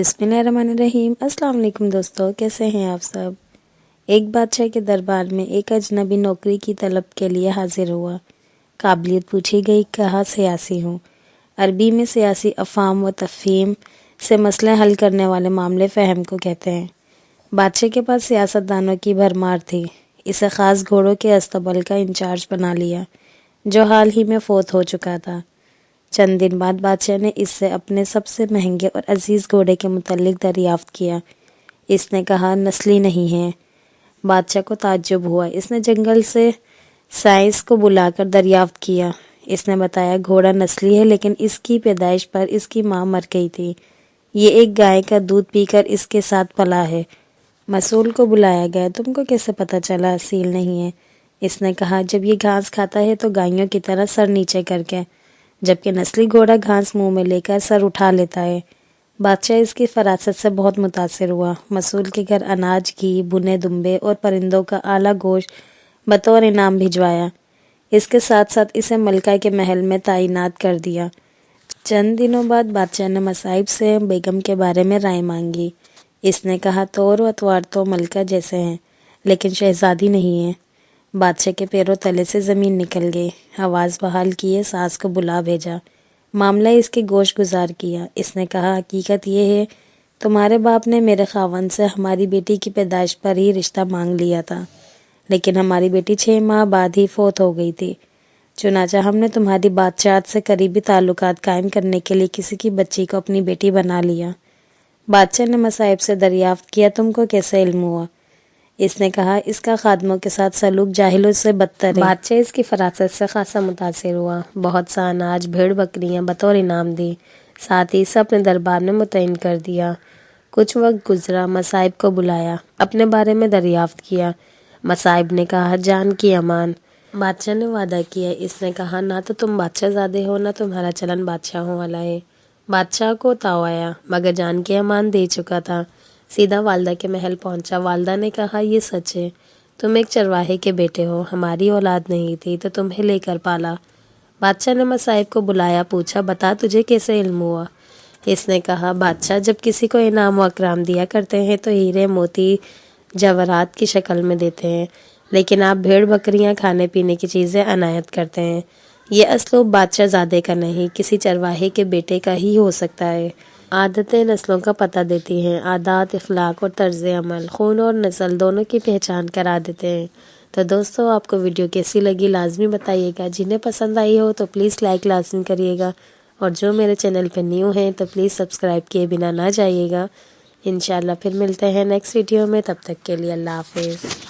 बिस्मिल्लाहिर्रहमानिर्रहीम। अस्सलाम वालेकुम दोस्तों, कैसे हैं आप सब। एक बादशाह के दरबार में एक अजनबी नौकरी की तलब के लिए हाजिर हुआ। काबिलियत पूछी गई, कहा सियासी हूँ। अरबी में सियासी अफ़ाम व तफ़हीम से मसले हल करने वाले मामले फ़हम को कहते हैं। बादशाह के पास सियासतदानों की भरमार थी। इसे ख़ास घोड़ों के अस्तबल का इंचार्ज बना लिया, जो हाल ही में फ़ौत हो चुका था। चंद दिन बाद बादशाह ने इससे अपने सबसे महंगे और अजीज़ घोड़े के मुतल्लिक दरियाफ्त किया। इसने कहा, नस्ली नहीं है। बादशाह को ताज्जुब हुआ। इसने जंगल से साइंस को बुलाकर दरियाफ्त किया। इसने बताया, घोड़ा नस्ली है, लेकिन इसकी पैदाइश पर इसकी माँ मर गई थी। ये एक गाय का दूध पीकर इसके साथ पला है। मसूल को बुलाया गया। तुमको कैसे पता चला असील नहीं है? इसने कहा, जब ये घास खाता है तो गायों की तरह सर नीचे करके, जबकि नस्ली घोड़ा घास मुंह में लेकर सर उठा लेता है। बादशाह इसकी फरासत से बहुत मुतासिर हुआ। मसूल के घर अनाज, घी, भुने दुम्बे और परिंदों का आला गोश्त बतौर इनाम भिजवाया। इसके साथ साथ इसे मलका के महल में तैनात कर दिया। चंद दिनों बाद बादशाह ने मसाइब से बेगम के बारे में राय मांगी। इसने कहा, तौर व अतवार तो मलका जैसे हैं, लेकिन शहजादी नहीं है। बादशाह के पैरों तले से ज़मीन निकल गई। आवाज़ बहाल किए सास को बुला भेजा। मामला इसके गोश गुजार किया। इसने कहा, हकीकत ये है, तुम्हारे बाप ने मेरे खावन से हमारी बेटी की पैदाइश पर ही रिश्ता मांग लिया था, लेकिन हमारी बेटी 6 माह बाद ही फौत हो गई थी। चुनाचा हमने तुम्हारी बादशाहत से करीबी ताल्लुकात कायम करने के लिए किसी की बच्ची को अपनी बेटी बना लिया। बादशाह ने मसाइब से दरियाफ्त किया, तुमको कैसे इल्म हुआ? इसने कहा, इसका खादमों के साथ सलूक जाहिलों से बदतर है। बादशाह इसकी फरासत से खासा मुतासिर हुआ। बहुत सा अनाज, भेड़ बकरियां बतौर इनाम दी। साथ ही सब अपने दरबार में मुतयन कर दिया। कुछ वक्त गुजरा। मसाइब को बुलाया, अपने बारे में दरियाफ्त किया। मसाइब ने कहा, जान की अमान। बादशाह ने वादा किया। इसने कहा, ना तो तुम बादशाहज़ादे हो, ना तुम्हारा चलन बादशाहों वाला है। बादशाह को ताव आया, मगर जान की अमान दे चुका था। सीधा वालदा के महल पहुंचा। वालदा ने कहा, ये सच है, तुम एक चरवाहे के बेटे हो। हमारी औलाद नहीं थी तो तुम्हें लेकर पाला। बादशाह ने मसाइब को बुलाया, पूछा, बता तुझे कैसे इल्म हुआ? इसने कहा, बादशाह जब किसी को इनाम व अकराम दिया करते हैं तो हीरे मोती जवाहरात की शक्ल में देते हैं, लेकिन आप भेड़ बकरियां, खाने पीने की चीज़ें अनायत करते हैं। ये असलूब बादशाहज़ादे का नहीं, किसी चरवाहे के बेटे का ही हो सकता है। आदतें नस्लों का पता देती हैं। आदात, इखलाक और तर्ज अमल खून और नस्ल दोनों की पहचान करा देते हैं। तो दोस्तों, आपको वीडियो कैसी लगी लाजमी बताइएगा। जिन्हें पसंद आई हो तो प्लीज़ लाइक लाजमी करिएगा, और जो मेरे चैनल पर न्यू हैं तो प्लीज़ सब्सक्राइब किए बिना ना जाइएगा। इंशाल्लाह फिर मिलते हैं नेक्स्ट वीडियो में। तब तक के लिए अल्लाह हाफिज़।